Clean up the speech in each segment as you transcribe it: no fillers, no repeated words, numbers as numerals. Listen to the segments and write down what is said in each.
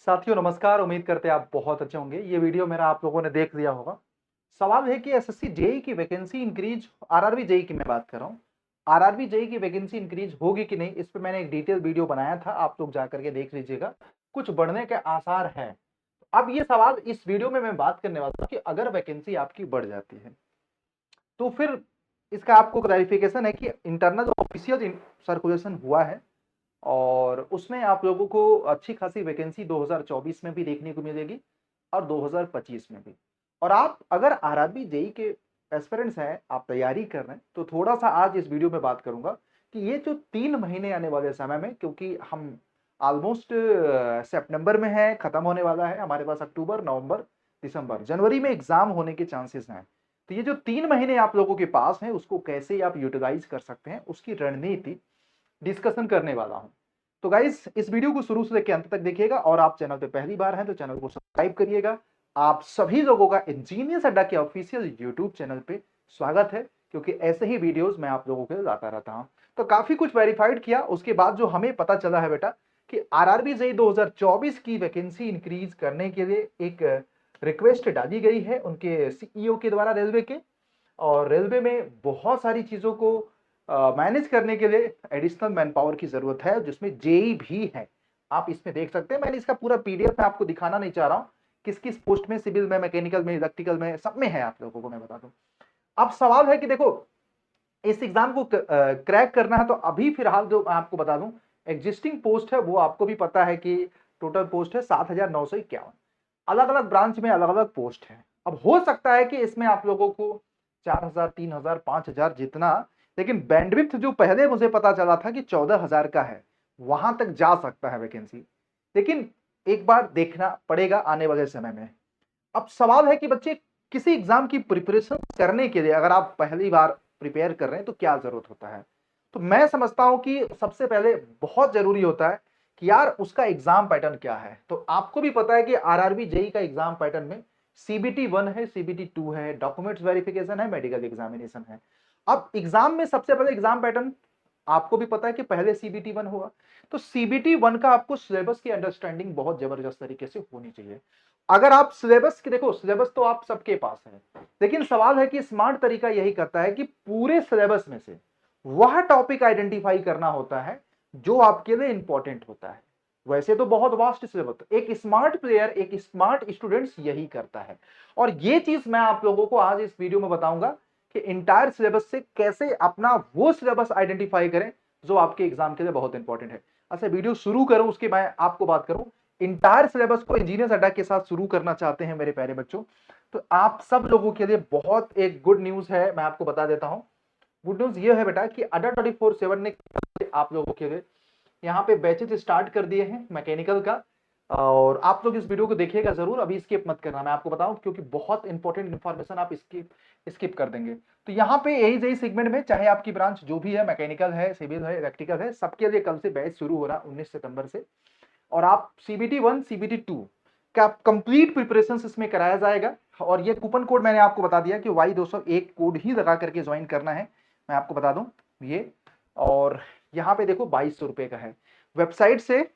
साथियों नमस्कार। उम्मीद करते हैं आप बहुत अच्छे होंगे। ये वीडियो मेरा आप लोगों ने देख लिया होगा। सवाल है कि एसएससी जेई की वैकेंसी इंक्रीज, आरआरबी जेई की मैं बात कर रहा हूँ, आरआरबी जेई की वैकेंसी इंक्रीज होगी कि नहीं। इस पे मैंने एक डिटेल वीडियो बनाया था, आप लोग जाकर के देख लीजिएगा। कुछ बढ़ने के आसार हैं। अब ये सवाल इस वीडियो में मैं बात करने वाला हूँ कि अगर वैकेंसी आपकी बढ़ जाती है तो फिर इसका आपको क्लैरिफिकेशन है कि इंटरनल ऑफिशियल सर्कुलेशन हुआ है और उसमें आप लोगों को अच्छी खासी वैकेंसी 2024 में भी देखने को मिलेगी और 2025 में भी। और आप अगर आरआरबी जेई के एस्पिरेंट्स हैं, आप तैयारी कर रहे हैं, तो थोड़ा सा आज इस वीडियो में बात करूंगा कि ये जो 3 महीने आने वाले समय में, क्योंकि हम ऑलमोस्ट सितंबर में है, खत्म होने वाला है, हमारे पास अक्टूबर, नवंबर, दिसंबर, जनवरी में एग्जाम होने के चांसेस हैं। तो ये जो 3 महीने आप लोगों के पास हैं, उसको कैसे आप यूटिलाइज कर सकते हैं, उसकी रणनीति डिस्कशन करने वाला हूं। तो गाइस, इस वीडियो को शुरू से लेकर अंत तक देखिएगा और आप चैनल पे पहली बार हैं तो चैनल को सब्सक्राइब करिएगा। आप सभी लोगों का इंजीनियर्स अड्डा के ऑफिशियल यूट्यूब चैनल पे स्वागत है, क्योंकि ऐसे ही वीडियोस मैं आप लोगों के लिए लाता रहता हूं। तो काफी कुछ वेरीफाइड किया, उसके बाद जो हमें पता चला है बेटा कि आरआरबी जेई 2024 की वैकेंसी इंक्रीज करने के लिए एक रिक्वेस्ट डाली गई है उनके सीईओ के द्वारा रेलवे के। और रेलवे में बहुत सारी चीजों को मैनेज करने के लिए एडिशनल मैन पावर की जरूरत है, जिसमें जेई भी है। आप इसमें देख सकते हैं, मैंने इसका पूरा पीडीएफ में आपको दिखाना नहीं चाह रहा हूं, किस किस पोस्ट में, सिविल में, मैकेनिकल में, इलेक्ट्रिकल में, सब में है, आप लोगों को मैं बता दूं। अब सवाल है कि देखो, इस एग्जाम को क्रैक करना है तो अभी फिलहाल जो मैं आपको बता दूं, एग्जिस्टिंग पोस्ट है वो आपको भी पता है कि टोटल पोस्ट है 7,951। अलग अलग ब्रांच में अलग अलग पोस्ट है। अब हो सकता है कि इसमें आप लोगों को 4,000, 3,000, 5,000 जितना, लेकिन बैंडविड्थ जो पहले मुझे पता चला था कि 14,000 का है, वहां तक जा सकता है वैकेंसी। लेकिन एक बार देखना पड़ेगा आने वाले समय में। अब सवाल है कि बच्चे किसी एग्जाम की प्रिपरेशन करने के लिए अगर आप पहली बार प्रिपेयर कर रहे हैं तो क्या जरूरत होता है। तो मैं समझता हूं कि सबसे पहले बहुत जरूरी होता है कि यार उसका एग्जाम पैटर्न क्या है। तो आपको भी पता है कि आरआरबी जेई का एग्जाम पैटर्न में सीबीटी 1 है, सीबीटी 2 है, डॉक्यूमेंट्स वेरिफिकेशन है, मेडिकल एग्जामिनेशन है। अब एग्जाम में सबसे पहले एग्जाम पैटर्न आपको भी पता है कि पहले सीबीटी 1 होगा। तो सीबीटी 1 का आपको सिलेबस की अंडरस्टैंडिंग बहुत जबरदस्त तरीके से होनी चाहिए। अगर आप सिलेबस की देखो, सिलेबस तो आप सबके पास है, लेकिन सवाल है कि स्मार्ट तरीका यही करता है कि पूरे सिलेबस में से वह टॉपिक आइडेंटिफाई करना होता है जो आपके लिए इंपॉर्टेंट होता है। वैसे तो बहुत वास्ट सिलेबस, एक स्मार्ट प्लेयर, एक स्मार्ट स्टूडेंट्स यही करता है। और ये चीज मैं आप लोगों को आज इस वीडियो में बताऊंगा कि इंटायर सिलेबस से कैसे अपना वो सिलेबस आइडेंटिफाई करें जो आपके एग्जाम के लिए बहुत इंपॉर्टेंट है। अच्छा, वीडियो शुरू करूं उसके मैं आपको बात करूं, इंटायर सिलेबस को इंजीनियर्स अड्डा के साथ शुरू करना चाहते हैं मेरे प्यारे बच्चों, तो आप सब लोगों के लिए बहुत एक गुड न्यूज है, मैं आपको बता देता हूं। गुड न्यूज ये है बेटा कि अड्डा 24/7 ने आप लोगों के लिए यहाँ पे बैचेस स्टार्ट कर दिए हैं मैकेनिकल का। और आप लोग इस वीडियो को देखिएगा जरूर, अभी स्किप मत करना, मैं आपको बताऊं, क्योंकि बहुत इंपॉर्टेंट इंफॉर्मेशन आप स्किप कर देंगे। तो यहाँ पे यही जेई सेगमेंट में, चाहे आपकी ब्रांच जो भी है, मैकेनिकल है, सिविल है, इलेक्ट्रिकल है, सबके लिए कल से बैच शुरू हो रहा 19 सितंबर से। और आप सीबीटी 1, सीबीटी 2 का कंप्लीट प्रिपरेशन इसमें कराया जाएगा। और ये कूपन कोड मैंने आपको बता दिया कि Y201 कोड ही लगा करके ज्वाइन करना है, मैं आपको बता दूं ये। और यहाँ पे देखो 2,200 रुपए का है, वेबसाइट से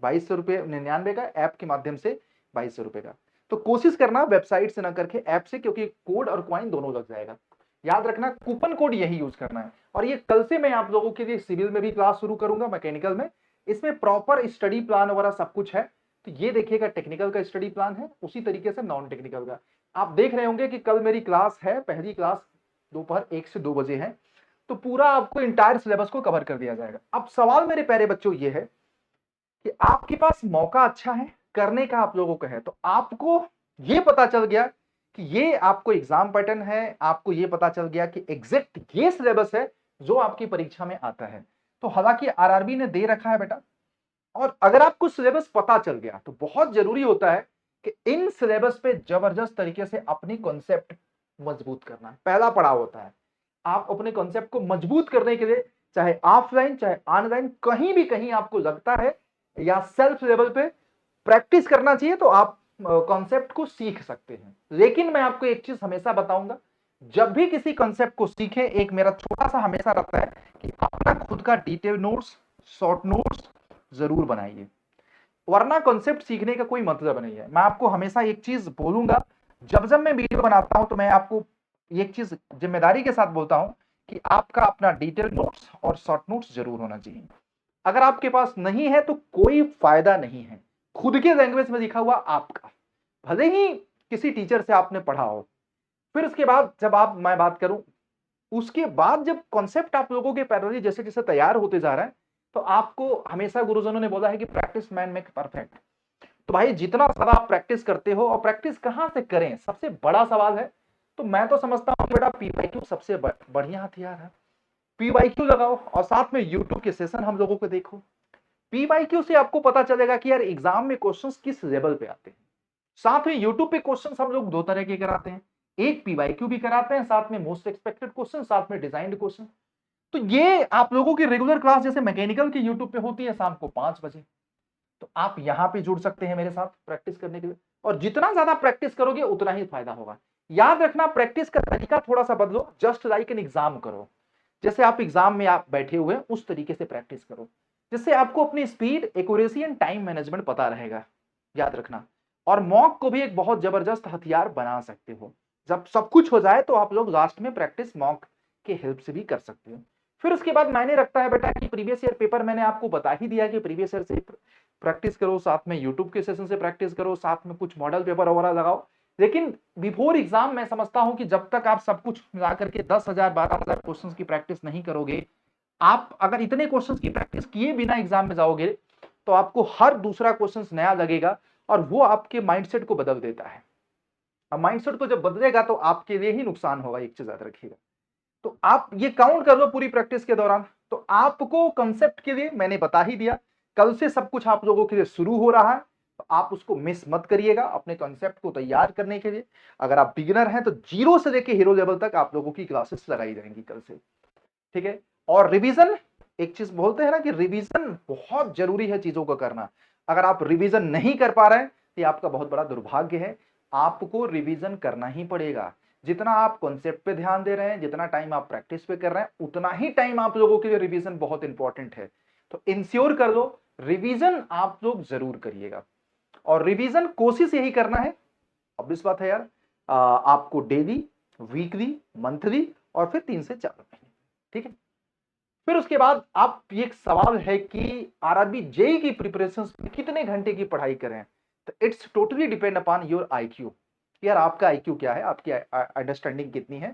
2,200 रुपए 99 का, ऐप के माध्यम से 2,200 रुपए का। तो कोशिश करना वेबसाइट से ना करके ऐप से, क्योंकि कोड और क्वाइन दोनों लग जाएगा। याद रखना कूपन कोड यही यूज करना है। और ये कल से मैं आप लोगों के लिए सिविल में भी क्लास शुरू करूंगा, मैकेनिकल में। इसमें प्रॉपर स्टडी प्लान वगैरह सब कुछ है। तो ये देखिएगा, टेक्निकल का स्टडी प्लान है, उसी तरीके से नॉन टेक्निकल का। आप देख रहे होंगे कि कल मेरी क्लास है, पहली क्लास दोपहर 1 से 2 बजे है। तो पूरा आपको इंटायर सिलेबस को कवर कर दिया जाएगा। अब सवाल मेरे प्यारे बच्चों ये है कि आपके पास मौका अच्छा है करने का, आप लोगों का है, तो आपको ये पता चल गया कि ये आपको एग्जाम पैटर्न है, आपको ये पता चल गया कि एग्जैक्ट ये सिलेबस है जो आपकी परीक्षा में आता है। तो हालांकि आरआरबी ने दे रखा है बेटा, और अगर आपको सिलेबस पता चल गया तो बहुत जरूरी होता है कि इन सिलेबस पे जबरदस्त तरीके से अपनी कॉन्सेप्ट मजबूत करना है। पहला पड़ाव होता है, आप अपने कॉन्सेप्ट को मजबूत करने के लिए, चाहे ऑफलाइन चाहे ऑनलाइन, कहीं भी कहीं आपको लगता है या सेल्फ लेवल पे प्रैक्टिस करना चाहिए, तो आप कॉन्सेप्ट को सीख सकते हैं। लेकिन मैं आपको एक चीज हमेशा बताऊंगा, जब भी किसी कॉन्सेप्ट को सीखें, एक मेरा छोटा सा हमेशा रहता है कि अपना खुद का डिटेल नोट्स, शॉर्ट नोट्स जरूर बनाइए। वरना कॉन्सेप्ट सीखने का कोई मतलब नहीं है। मैं आपको हमेशा एक चीज बोलूंगा, जब जब मैं वीडियो बनाता हूं तो मैं आपको एक चीज जिम्मेदारी के साथ बोलता हूं कि आपका अपना डिटेल नोट्स और शॉर्ट नोट्स जरूर होना चाहिए। अगर आपके पास नहीं है तो कोई फायदा नहीं है। खुद के लैंग्वेज में लिखा हुआ आपका, भले ही किसी टीचर से आपने पढ़ा हो। फिर उसके बाद जब आप, मैं बात करूं, उसके बाद जब कॉन्सेप्ट आप लोगों के पैरेलली जैसे जैसे तैयार होते जा रहा है, तो आपको हमेशा गुरुजनों ने बोला है कि प्रैक्टिस मैन मेक परफेक्ट। तो भाई जितना ज्यादा आप प्रैक्टिस करते हो, और प्रैक्टिस कहां से करें, सबसे बड़ा सवाल है। तो मैं तो समझता हूं बेटा पीवाईक्यू सबसे बढ़िया हथियार है। पीवाईक्यू लगाओ और साथ में यूट्यूब के सेशन हम लोगों को देखो। पीवाईक्यू से आपको पता चलेगा कि यार एग्जाम में क्वेश्चंस किस लेवल पे आते हैं। साथ में यूट्यूब पे क्वेश्चंस हम लोग दो तरह के कराते हैं, एक पीवाईक्यू भी कराते हैं, साथ में मोस्ट एक्सपेक्टेड क्वेश्चन, साथ में डिजाइंड क्वेश्चन। तो ये आप लोगों की रेगुलर क्लास जैसे मैकेनिकल की यूट्यूब पे होती है शाम को 5 बजे, तो आप यहां पे जुड़ सकते हैं मेरे साथ प्रैक्टिस करने के लिए। और जितना ज्यादा प्रैक्टिस करोगे उतना ही फायदा होगा। याद रखना, प्रैक्टिस का तरीका थोड़ा सा बदलो, जस्ट लाइक एन एग्जाम करो। जैसे आप एग्जाम में आप बैठे हुए उस तरीके से प्रैक्टिस करो, जिससे आपको अपनी speed, accuracy and time management पता रहेगा। याद रखना। और मॉक को भी एक बहुत जबरदस्त हथियार बना सकते हो। जब सब कुछ हो जाए तो आप लोग लास्ट में प्रैक्टिस मॉक के हेल्प से भी कर सकते हो। फिर उसके बाद मायने रखता है बेटा कि प्रीवियस ईयर पेपर मैंने आपको बता ही दिया कि प्रीवियस ईयर से प्रैक्टिस करो, साथ में यूट्यूब के सेशन से प्रैक्टिस करो, साथ में कुछ मॉडल पेपर वगैरह लगाओ। लेकिन बिफोर एग्जाम मैं समझता हूं कि जब तक आप सब कुछ मिला करके 10,000 12,000 क्वेश्चन की प्रैक्टिस नहीं करोगे, आप अगर इतने क्वेश्चन की प्रैक्टिस किए बिना एग्जाम में जाओगे तो आपको हर दूसरा क्वेश्चन नया लगेगा, और वो आपके माइंडसेट को बदल देता है। अब माइंडसेट को जब बदलेगा तो आपके लिए ही नुकसान होगा, एक चीज याद रखिएगा। तो आप ये काउंट कर लो पूरी प्रैक्टिस के दौरान। तो आपको कंसेप्ट के लिए मैंने बता ही दिया, कल से सब कुछ आप लोगों के लिए शुरू हो रहा है, तो आप उसको मिस मत करिएगा अपने कंसेप्ट को तैयार करने के लिए। अगर आप बिगिनर हैं तो जीरो से लेकर हीरो लेवल तक आप लोगों की क्लासेस लगाई जाएंगी कल से, ठीक है। और रिवीजन, एक चीज बोलते हैं ना कि रिवीजन बहुत जरूरी है चीजों को करना। अगर आप रिवीजन नहीं कर पा रहे हैं तो ये आपका बहुत बड़ा दुर्भाग्य है। आपको रिवीजन करना ही पड़ेगा। जितना आप कॉन्सेप्ट पे ध्यान दे रहे हैं, जितना टाइम आप प्रैक्टिस पे कर रहे हैं, उतना ही टाइम आप लोगों के लिए रिवीजन बहुत इंपॉर्टेंट है। तो इंश्योर कर लो रिवीजन आप लोग जरूर करिएगा। और रिवीजन कोशिश यही करना है, ऑब्वियस बात है यार, आपको डेली, वीकली, मंथली और फिर 3 से 4 महीने, ठीक है। फिर उसके बाद आप, ये एक सवाल है कि आरआरबी जेई की प्रिपरेशन में कितने घंटे की पढ़ाई करें। तो it's totally depend upon your IQ. यार आपका आईक्यू क्या है, आपकी अंडरस्टैंडिंग कितनी है।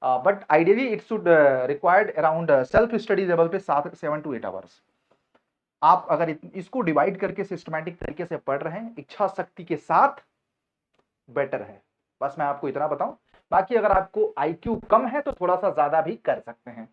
But ideally it should required around self study level पे 7 से 8 आवर्स। आप अगर इसको डिवाइड करके सिस्टमैटिक तरीके से पढ़ रहे हैं इच्छा शक्ति के साथ, बेटर है। बस मैं आपको इतना बताऊं। बाकी अगर आपको आईक्यू कम है तो थोड़ा सा ज्यादा भी कर सकते हैं।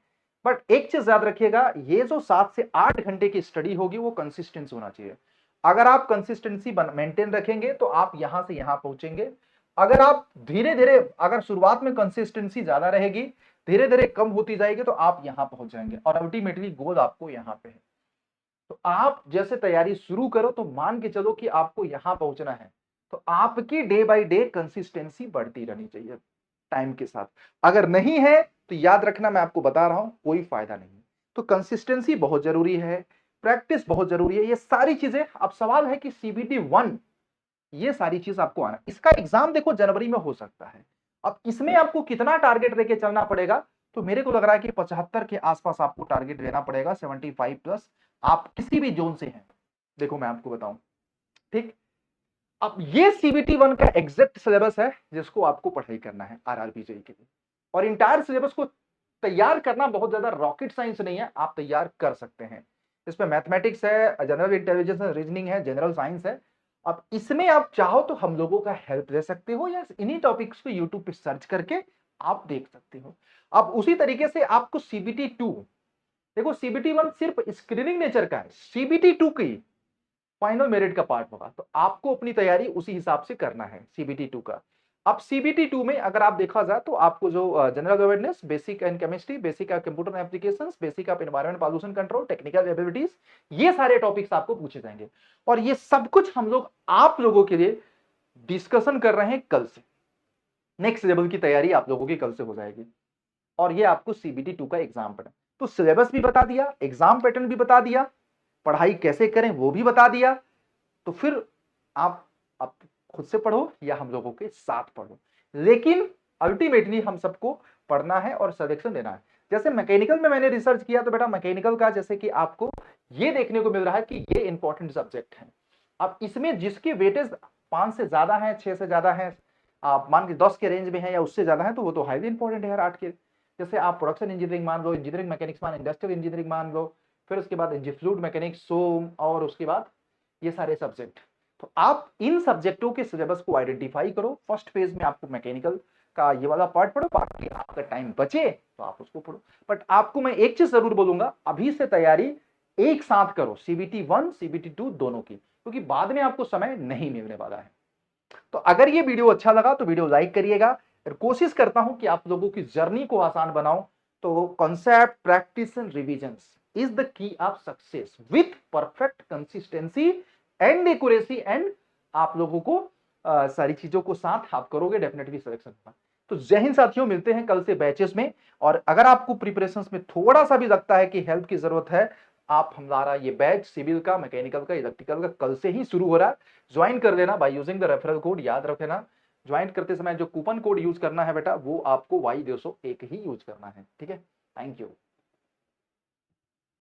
बट एक चीज याद रखिएगा, ये जो 7 से 8 घंटे की स्टडी होगी वो कंसिस्टेंसी होना चाहिए। अगर आप कंसिस्टेंसी मेंटेन रखेंगे तो आप यहां से यहां पहुंचेंगे। अगर आप धीरे धीरे, अगर शुरुआत में कंसिस्टेंसी ज्यादा रहेगी, धीरे धीरे कम होती जाएगी, तो आप यहां पहुंच जाएंगे और अल्टीमेटली गोल आपको यहां पे है। तो आप जैसे तैयारी शुरू करो तो मान के चलो कि आपको यहां पहुंचना है, तो आपकी डे बाय डे कंसिस्टेंसी बढ़ती रहनी चाहिए टाइम के साथ। अगर नहीं है तो याद रखना, मैं आपको बता रहा हूं कोई फायदा नहीं। तो कंसिस्टेंसी बहुत जरूरी है, प्रैक्टिस बहुत जरूरी है, ये सारी चीजें। अब सवाल है कि सीबीटी 1, ये सारी चीज आपको आना, इसका एग्जाम देखो जनवरी में हो सकता है। अब इसमें आपको कितना टारगेट लेके चलना पड़ेगा, तो मेरे को लग रहा है कि 75 के आसपास आपको टारगेट लेना पड़ेगा, 75+। आप किसी भी जोन से हैं, देखो मैं आपको बताऊं, ठीक। अब ये सीबीटी 1 का एग्जैक्ट सिलेबस है जिसको आपको पढ़ाई करना है आरआरबी जेईई के लिए। और इंटायर सिलेबस को तैयार करना बहुत ज्यादा रॉकेट साइंस नहीं है, आप तैयार कर सकते हैं। इसमें मैथमेटिक्स है, जनरल इंटेलिजेंस है, रीजनिंग है, जनरल साइंस है। अब इसमें आप चाहो तो हम लोगों का हेल्प ले सकते हो, या इन्हीं टॉपिक्स को यूट्यूब पे सर्च करके आप देख सकते हो। अब उसी तरीके से आपको सीबीटी 2, देखो सीबीटी 1 सिर्फ स्क्रीनिंग नेचर का है, सीबीटी 2 की फाइनल मेरिट का पार्ट होगा। तो आपको अपनी तैयारी उसी हिसाब से करना है सीबीटी 2 का। अब सीबीटी 2 में अगर आप देखा जाए तो आपको जो general awareness, basic and chemistry, basic of computer applications, basic of environment pollution control, technical abilities, ये सारे टॉपिक्स आपको पूछे जाएंगे। और ये सब कुछ हम लोग आप लोगों के लिए डिस्कशन कर रहे हैं कल से। नेक्स्ट लेवल की तैयारी आप लोगों की कल से हो जाएगी। और ये आपको सीबीटी 2 का एग्जाम पैटर्न, तो सिलेबस भी बता दिया, एग्जाम पैटर्न भी बता दिया, पढ़ाई कैसे करें वो भी बता दिया। तो फिर आप खुद से पढ़ो या हम लोगों के साथ पढ़ो, लेकिन अल्टीमेटली हम सबको पढ़ना है और सजेशन देना है। जैसे मैकेनिकल में मैंने रिसर्च किया तो बेटा मैकेनिकल का जैसे कि आपको ये देखने को मिल रहा है कि ये इंपॉर्टेंट सब्जेक्ट है। अब इसमें जिसकी वेटेज 5 से ज्यादा है, 6 से ज्यादा है, आप मान के 10 के रेंज में है या उससे ज्यादा है, तो वो तो हाईली इंपॉर्टेंट है यार 8 के। जैसे आप प्रोडक्शन इंजीनियरिंग मान लो, इंजीनियरिंग मैकेनिक्स मान, इंडस्ट्रियल इंजीनियरिंग मान लो, फिर उसके बाद फ्लूइड मैकेनिक्स, सोम, और उसके बाद ये सारे सब्जेक्ट। तो आप इन सब्जेक्टों के सिलेबस को आइडेंटिफाई करो। फर्स्ट फेज में आपको मैकेनिकल का ये वाला पार्ट पढ़ो, बाकी आपका टाइम बचे तो आप उसको पढ़ो। बट आपको मैं एक चीज जरूर बोलूंगा, अभी से तैयारी एक साथ करो, CBT 1 CBT 2 दोनों की, क्योंकि बाद में आपको समय नहीं मिलने वाला है। तो अगर ये वीडियो अच्छा लगा तो वीडियो लाइक करिएगा, और कोशिश करता हूं कि आप लोगों की जर्नी को आसान बनाऊं। तो concept, practice and revisions is the key of success with perfect consistency and accuracy, and आप लोगों को सारी चीजों को साथ आप करोगे, डेफिनेटली सिलेक्शन होगा। तो जय हिंद साथियों, मिलते हैं कल से बैचेस में। और अगर आपको प्रिपरेशंस में थोड़ा सा भी लगता है कि हेल्प की जरूरत है, आप हमारा ये बैच सिविल का, मैकेनिकल का, इलेक्ट्रिकल का कल से ही शुरू हो रहा है, ज्वाइन कर लेना by using the referral code. याद रखना, ज्वाइन करते समय जो कूपन कोड यूज करना है बेटा, वो आपको Y201 ही यूज करना है। ठीक है, थैंक यू।